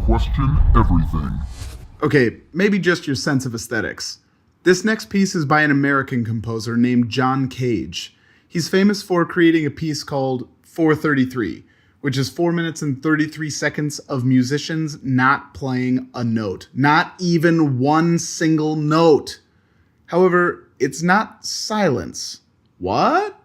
question everything. Okay, maybe just your sense of aesthetics. This next piece is by an American composer named John Cage. He's famous for creating a piece called 433, which is 4 minutes and 33 seconds of musicians not playing a note. Not even one single note. However, it's not silence. What?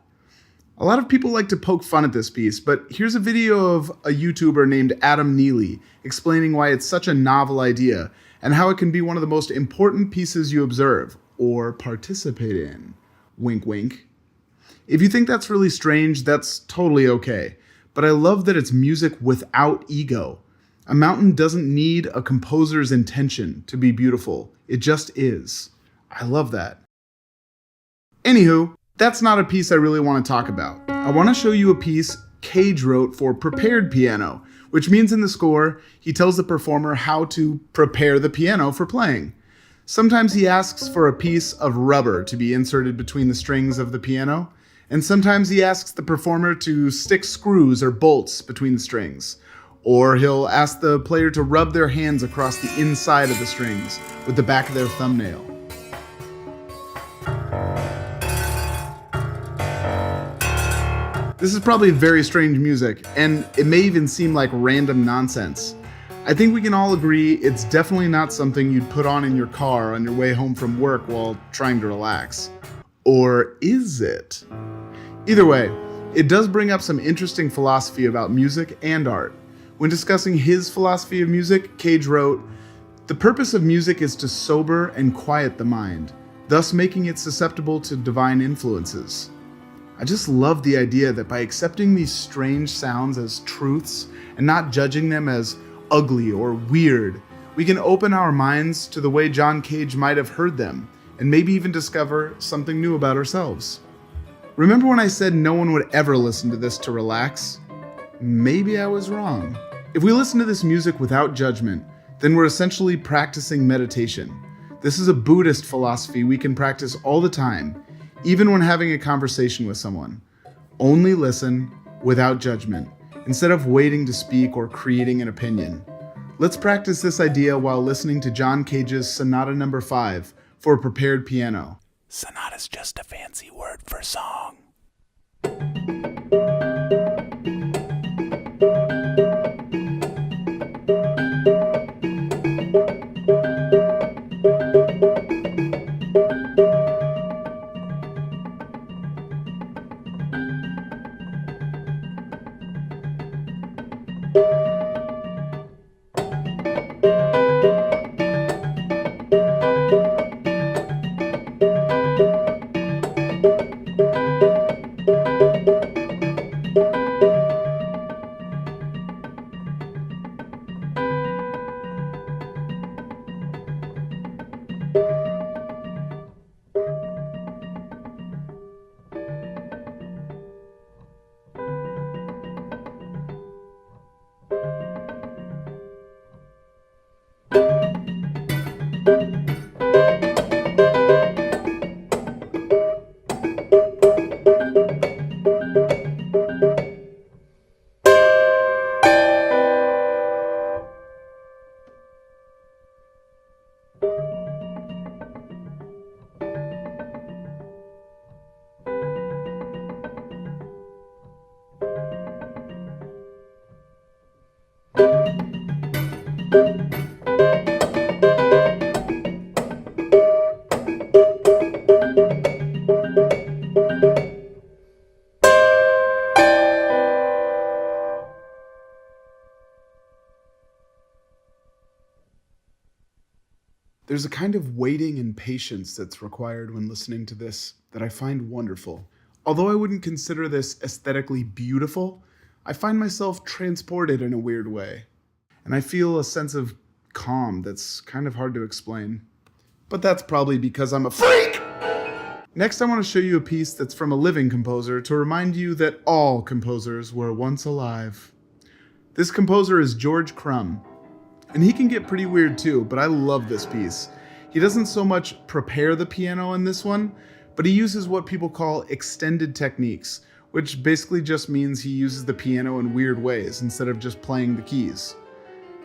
A lot of people like to poke fun at this piece, but here's a video of a YouTuber named Adam Neely explaining why it's such a novel idea and how it can be one of the most important pieces you observe or participate in. Wink, wink. If you think that's really strange, that's totally okay. But I love that it's music without ego. A mountain doesn't need a composer's intention to be beautiful. It just is. I love that. Anywho, that's not a piece I really want to talk about. I want to show you a piece Cage wrote for prepared piano, which means in the score, he tells the performer how to prepare the piano for playing. Sometimes he asks for a piece of rubber to be inserted between the strings of the piano, and sometimes he asks the performer to stick screws or bolts between the strings. Or he'll ask the player to rub their hands across the inside of the strings with the back of their thumbnail. This is probably very strange music, and it may even seem like random nonsense. I think we can all agree it's definitely not something you'd put on in your car on your way home from work while trying to relax. Or is it? Either way, it does bring up some interesting philosophy about music and art. When discussing his philosophy of music, Cage wrote, "The purpose of music is to sober and quiet the mind, thus making it susceptible to divine influences." I just love the idea that by accepting these strange sounds as truths and not judging them as ugly or weird, we can open our minds to the way John Cage might have heard them and maybe even discover something new about ourselves. Remember when I said no one would ever listen to this to relax? Maybe I was wrong. If we listen to this music without judgment, then we're essentially practicing meditation. This is a Buddhist philosophy we can practice all the time, even when having a conversation with someone. Only listen without judgment, instead of waiting to speak or creating an opinion. Let's practice this idea while listening to John Cage's Sonata No. 5 for prepared piano. Sonata's just a fancy word for song. There's a kind of waiting and patience that's required when listening to this that I find wonderful. Although I wouldn't consider this aesthetically beautiful, I find myself transported in a weird way. And I feel a sense of calm that's kind of hard to explain. But that's probably because I'm a freak! Next, I want to show you a piece that's from a living composer to remind you that all composers were once alive. This composer is George Crumb. And he can get pretty weird too, but I love this piece. He doesn't so much prepare the piano in this one, but he uses what people call extended techniques, which basically just means he uses the piano in weird ways instead of just playing the keys.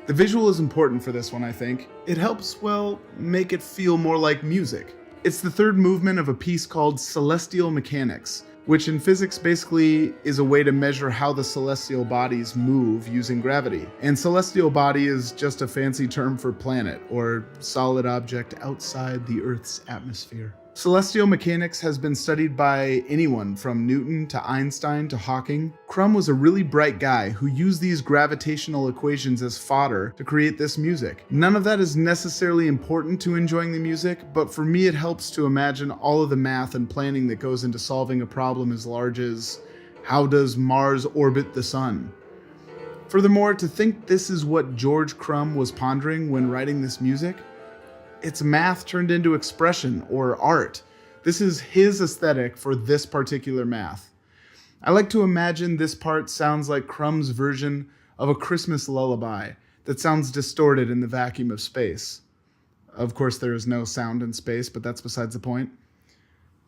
The visual is important for this one, I think. It helps, well, make it feel more like music. It's the third movement of a piece called Celestial Mechanics, which in physics basically is a way to measure how the celestial bodies move using gravity. And celestial body is just a fancy term for planet, or solid object outside the Earth's atmosphere. Celestial mechanics has been studied by anyone from Newton to Einstein to Hawking. Crumb was a really bright guy who used these gravitational equations as fodder to create this music. None of that is necessarily important to enjoying the music, but for me it helps to imagine all of the math and planning that goes into solving a problem as large as how does Mars orbit the sun? Furthermore, to think this is what George Crumb was pondering when writing this music, it's math turned into expression or art. This is his aesthetic for this particular math. I like to imagine this part sounds like Crumb's version of a Christmas lullaby that sounds distorted in the vacuum of space. Of course, there is no sound in space, but that's besides the point.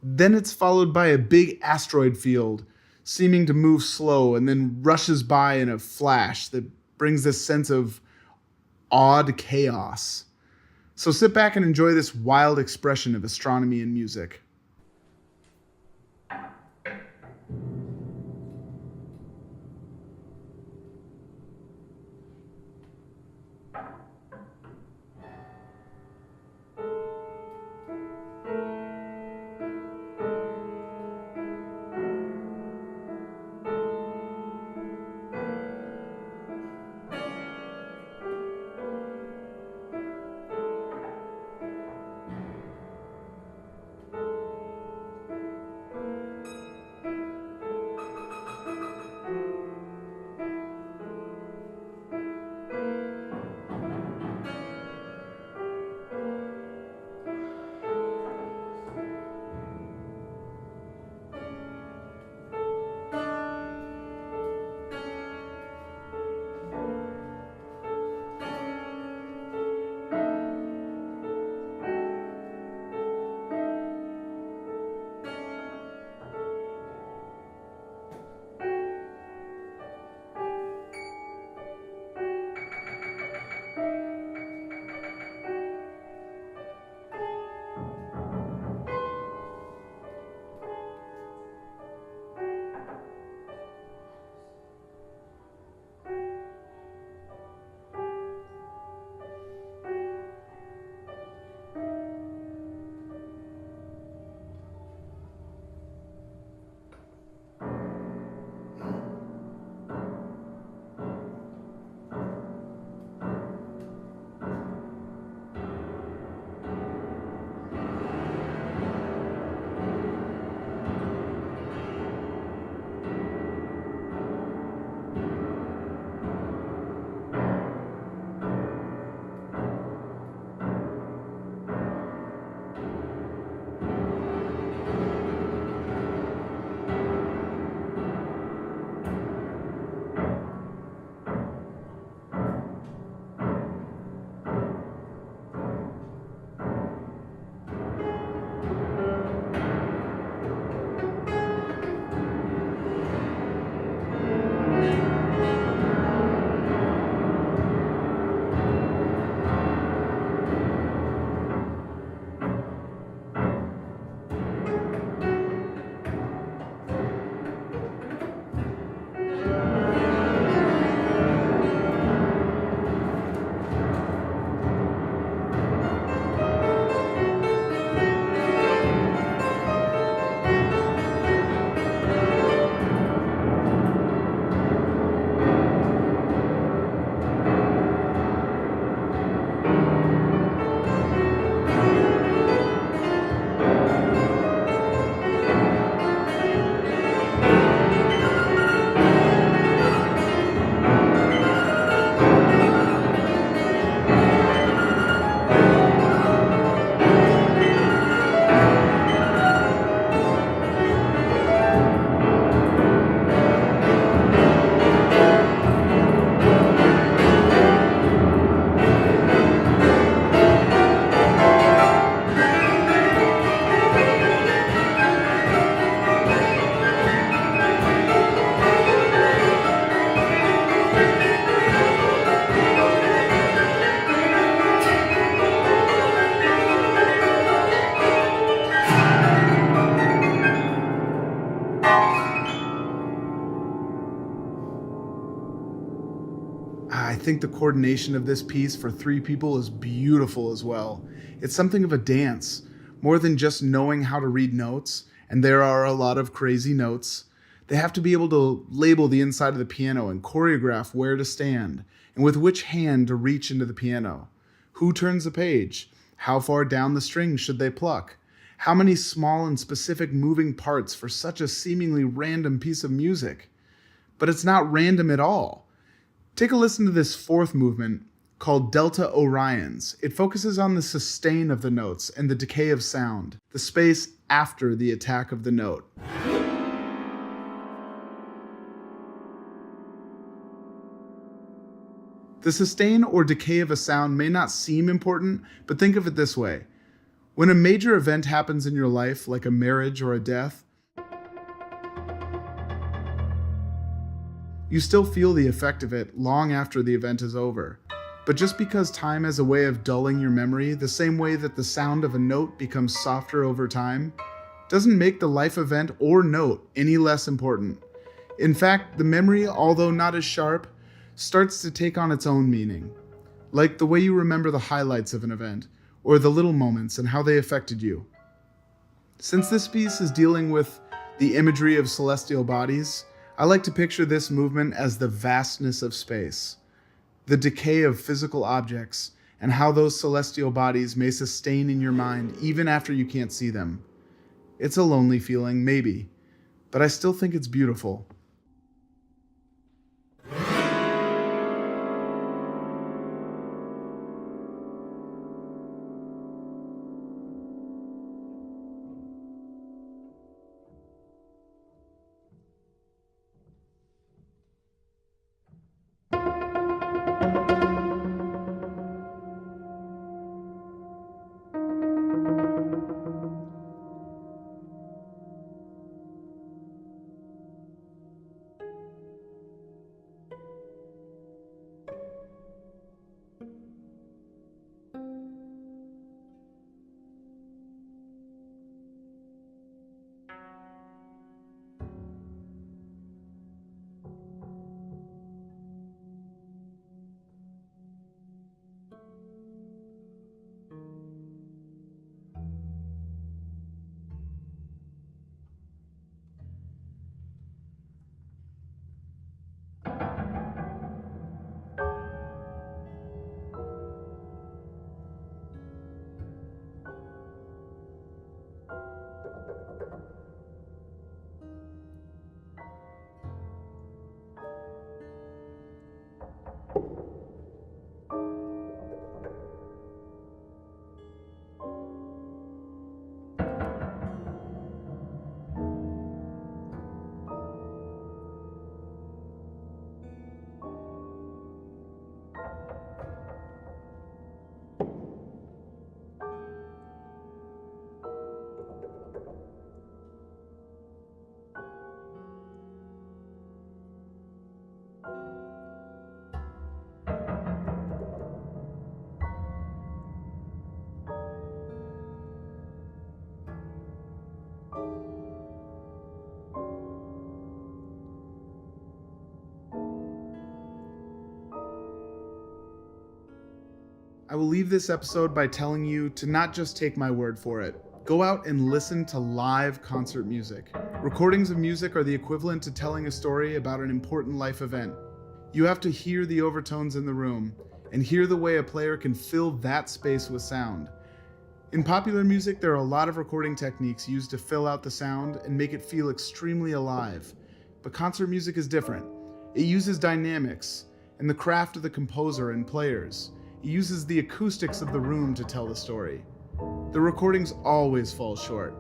Then it's followed by a big asteroid field, seeming to move slow and then rushes by in a flash that brings this sense of odd chaos. So sit back and enjoy this wild expression of astronomy and music. I think the coordination of this piece for 3 people is beautiful as well. It's something of a dance, more than just knowing how to read notes, and there are a lot of crazy notes. They have to be able to label the inside of the piano and choreograph where to stand, and with which hand to reach into the piano. Who turns the page? How far down the strings should they pluck? How many small and specific moving parts for such a seemingly random piece of music? But it's not random at all. Take a listen to this 4th movement called Delta Orions. It focuses on the sustain of the notes and the decay of sound, the space after the attack of the note. The sustain or decay of a sound may not seem important, but think of it this way. When a major event happens in your life, like a marriage or a death, you still feel the effect of it long after the event is over. But just because time has a way of dulling your memory, the same way that the sound of a note becomes softer over time, doesn't make the life event or note any less important. In fact, the memory, although not as sharp, starts to take on its own meaning, like the way you remember the highlights of an event, or the little moments and how they affected you. Since this piece is dealing with the imagery of celestial bodies, I like to picture this movement as the vastness of space, the decay of physical objects, and how those celestial bodies may sustain in your mind even after you can't see them. It's a lonely feeling, maybe, but I still think it's beautiful. I will leave this episode by telling you to not just take my word for it. Go out and listen to live concert music. Recordings of music are the equivalent to telling a story about an important life event. You have to hear the overtones in the room and hear the way a player can fill that space with sound. In popular music, there are a lot of recording techniques used to fill out the sound and make it feel extremely alive. But concert music is different. It uses dynamics and the craft of the composer and players. It uses the acoustics of the room to tell the story. The recordings always fall short,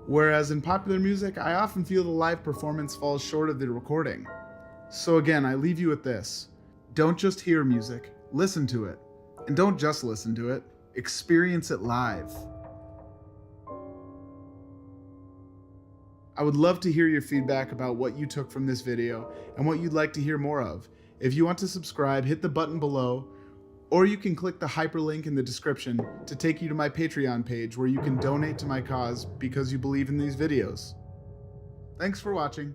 whereas in popular music, I often feel the live performance falls short of the recording. So again, I leave you with this. Don't just hear music, listen to it. And don't just listen to it, experience it live. I would love to hear your feedback about what you took from this video and what you'd like to hear more of. If you want to subscribe, hit the button below, or you can click the hyperlink in the description to take you to my Patreon page where you can donate to my cause because you believe in these videos. Thanks for watching.